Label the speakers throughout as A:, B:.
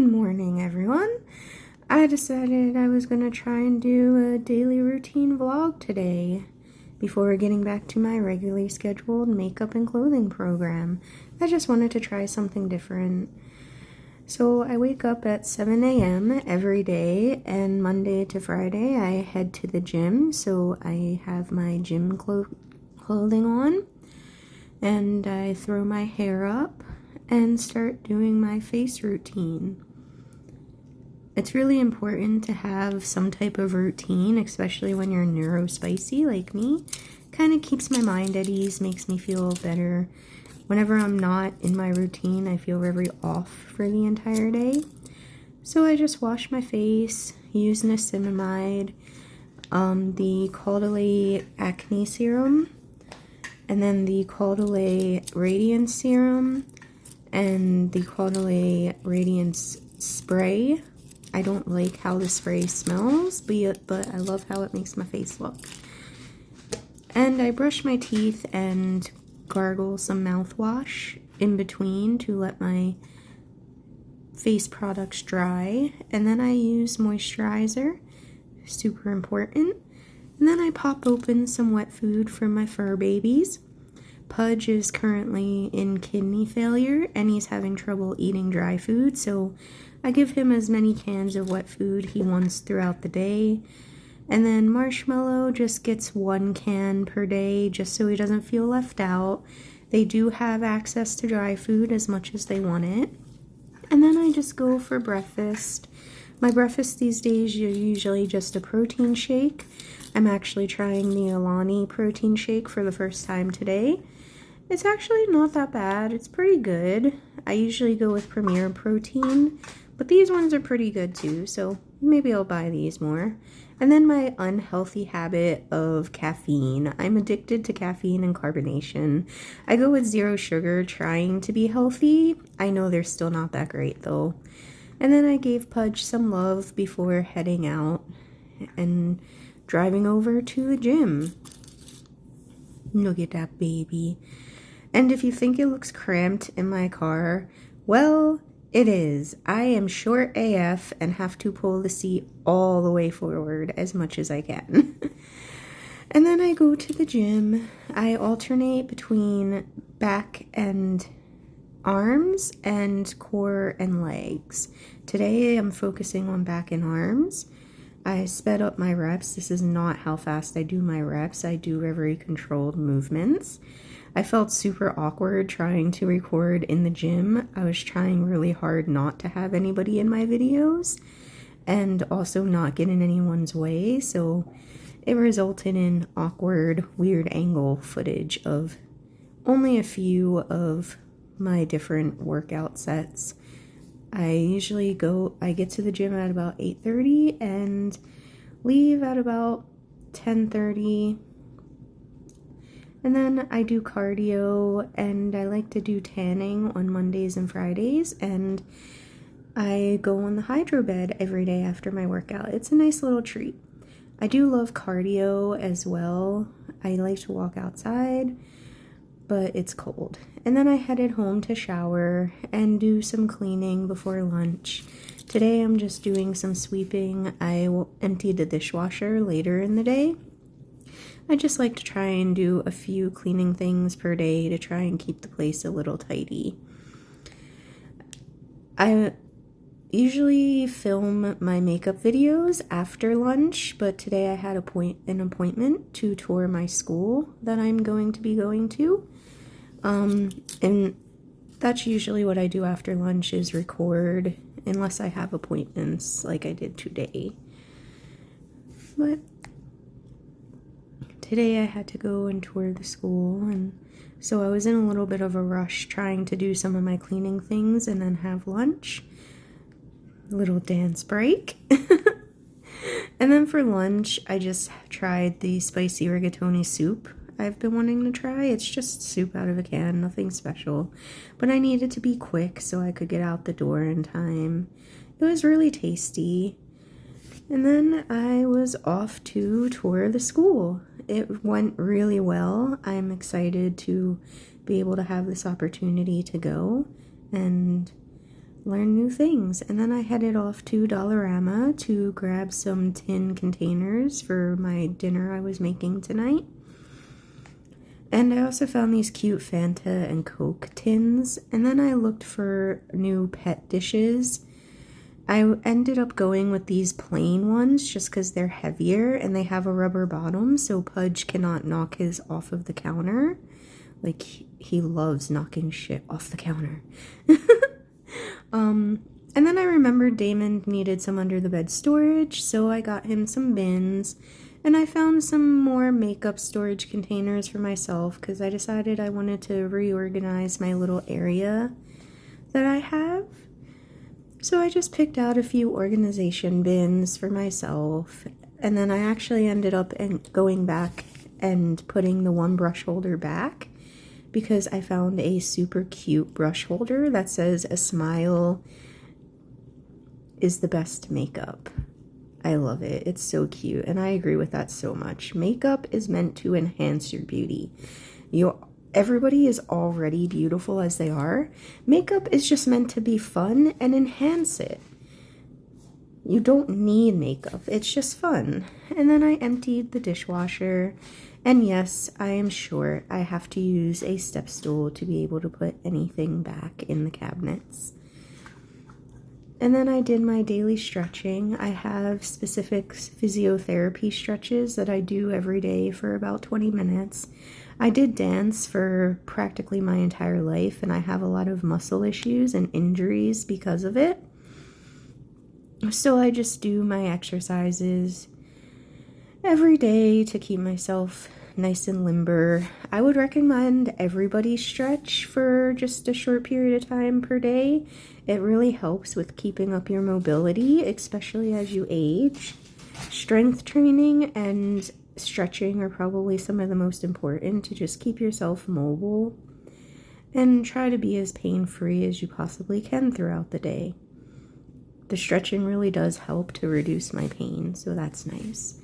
A: morning, everyone. I decided I was going to try and do a daily routine vlog today before getting back to my regularly scheduled makeup and clothing program. I just wanted to try something different. So I wake up at 7 a.m. every day, and Monday to Friday I head to the gym, so I have my gym clothing on, and I throw my hair up and start doing my face routine. It's really important to have some type of routine, especially when you're neurospicy like me. Kind of keeps my mind at ease, makes me feel better. Whenever I'm not in my routine, I feel very off for the entire day. So I just wash my face, use niacinamide, the Caudalie Acne Serum, and then the Caudalie Radiance Serum, and the Caudalie Radiance Spray. I don't like how the spray smells, but I love how it makes my face look. And I brush my teeth and gargle some mouthwash in between to let my face products dry. And then I use moisturizer, super important. And then I pop open some wet food for my fur babies. Pudge is currently in kidney failure and he's having trouble eating dry food, so I give him as many cans of wet food he wants throughout the day. And then Marshmallow just gets 1 can per day just so he doesn't feel left out. They do have access to dry food as much as they want it. And then I just go for breakfast. My breakfast these days is usually just a protein shake. I'm actually trying the Alani protein shake for the first time today. It's actually not that bad. It's pretty good. I usually go with Premier Protein, but these ones are pretty good too, so maybe I'll buy these more. And then my unhealthy habit of caffeine. I'm addicted to caffeine and carbonation. I go with 0 sugar trying to be healthy. I know they're still not that great though. And then I gave Pudge some love before heading out and driving over to the gym. Look at that baby. And if you think it looks cramped in my car, well, it is. I am short AF and have to pull the seat all the way forward as much as I can. And then I go to the gym. I alternate between back and arms and core and legs. Today I'm focusing on back and arms. I sped up my reps. This is not how fast I do my reps. I do very controlled movements. I felt super awkward trying to record in the gym. I was trying really hard not to have anybody in my videos and also not get in anyone's way, so it resulted in awkward, weird angle footage of only a few of my different workout sets. I get to the gym at about 8:30 and leave at about 10:30. And then I do cardio, and I like to do tanning on Mondays and Fridays, and I go on the hydro bed every day after my workout. It's a nice little treat. I do love cardio as well. I like to walk outside, but it's cold. And then I headed home to shower and do some cleaning before lunch. Today I'm just doing some sweeping. I will empty the dishwasher later in the day. I just like to try and do a few cleaning things per day to try and keep the place a little tidy. I usually film my makeup videos after lunch, but today I had an appointment to tour my school that I'm going to be going to. And that's usually what I do after lunch, is record, unless I have appointments like I did today. But today I had to go and tour the school, and so I was in a little bit of a rush trying to do some of my cleaning things and then have lunch. Little dance break. And then for lunch, I just tried the spicy rigatoni soup I've been wanting to try. It's just soup out of a can, nothing special. But I needed to be quick so I could get out the door in time. It was really tasty. And then I was off to tour the school. It went really well. I'm excited to be able to have this opportunity to go and learn new things. And then I headed off to Dollarama to grab some tin containers for my dinner I was making tonight. And I also found these cute Fanta and Coke tins. And then I looked for new pet dishes. I ended up going with these plain ones just because they're heavier and they have a rubber bottom, so Pudge cannot knock his off of the counter. Like, he loves knocking shit off the counter. And then I remembered Damon needed some under the bed storage, so I got him some bins. And I found some more makeup storage containers for myself because I decided I wanted to reorganize my little area that I have. So I just picked out a few organization bins for myself. And then I actually ended up going back and putting the one brush holder back because I found a super cute brush holder that says a smile is the best makeup. I love it. It's so cute, and I agree with that so much. Makeup is meant to enhance your beauty. Everybody is already beautiful as they are. Makeup is just meant to be fun and enhance it. You don't need makeup. It's just fun. And then I emptied the dishwasher. And yes, I am sure I have to use a step stool to be able to put anything back in the cabinets. And then I did my daily stretching. I have specific physiotherapy stretches that I do every day for about 20 minutes. I did dance for practically my entire life, and I have a lot of muscle issues and injuries because of it. So I just do my exercises every day to keep myself nice and limber. I would recommend everybody stretch for just a short period of time per day. It really helps with keeping up your mobility, especially as you age. Strength training and stretching are probably some of the most important to just keep yourself mobile and try to be as pain-free as you possibly can throughout the day. The stretching really does help to reduce my pain, so that's nice.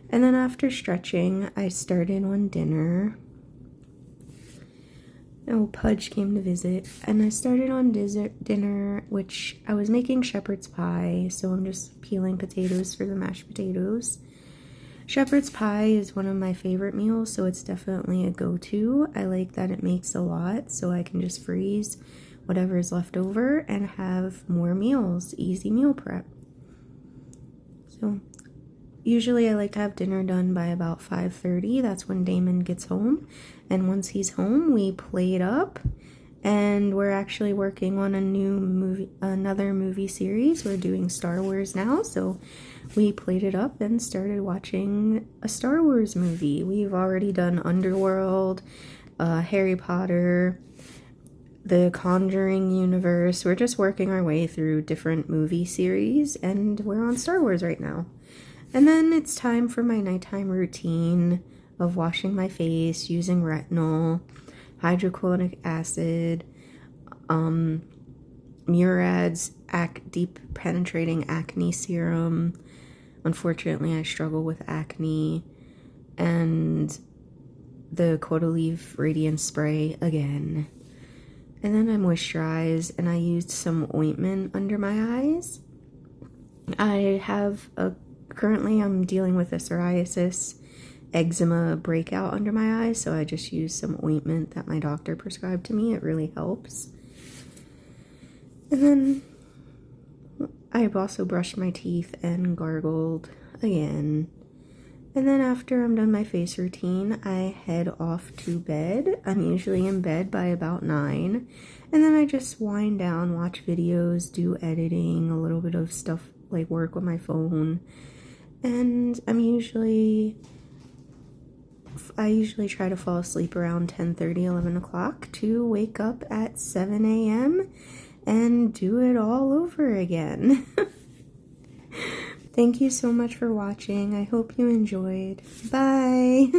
A: And then after stretching, I started on dinner. Oh, Pudge came to visit, and I started on dinner, which I was making shepherd's pie, so I'm just peeling potatoes for the mashed potatoes. Shepherd's pie is one of my favorite meals, so it's definitely a go-to. I like that it makes a lot, so I can just freeze whatever is left over and have more meals. Easy meal prep. So usually I like to have dinner done by about 5:30. That's when Damon gets home. And once he's home, we play it up. And we're actually working on another movie series. We're doing Star Wars now, so we played it up and started watching a Star Wars movie. We've already done Underworld, Harry Potter, the Conjuring universe. We're just working our way through different movie series, and we're on Star Wars right now. And then it's time for my nighttime routine of washing my face, using retinol, hydrochloric acid, Murad's deep penetrating acne serum. Unfortunately, I struggle with acne. And the Caudalie Radiance Spray again. And then I moisturize, and I used some ointment under my eyes. Currently I'm dealing with a psoriasis eczema breakout under my eyes, so I just used some ointment that my doctor prescribed to me. It really helps. And then I've also brushed my teeth and gargled again. And then after I'm done my face routine, I head off to bed. I'm usually in bed by about 9. And then I just wind down, watch videos, do editing, a little bit of stuff like work with my phone. And I usually try to fall asleep around 10:30, 11 o'clock to wake up at 7 a.m. and do it all over again. Thank you so much for watching. I hope you enjoyed. Bye!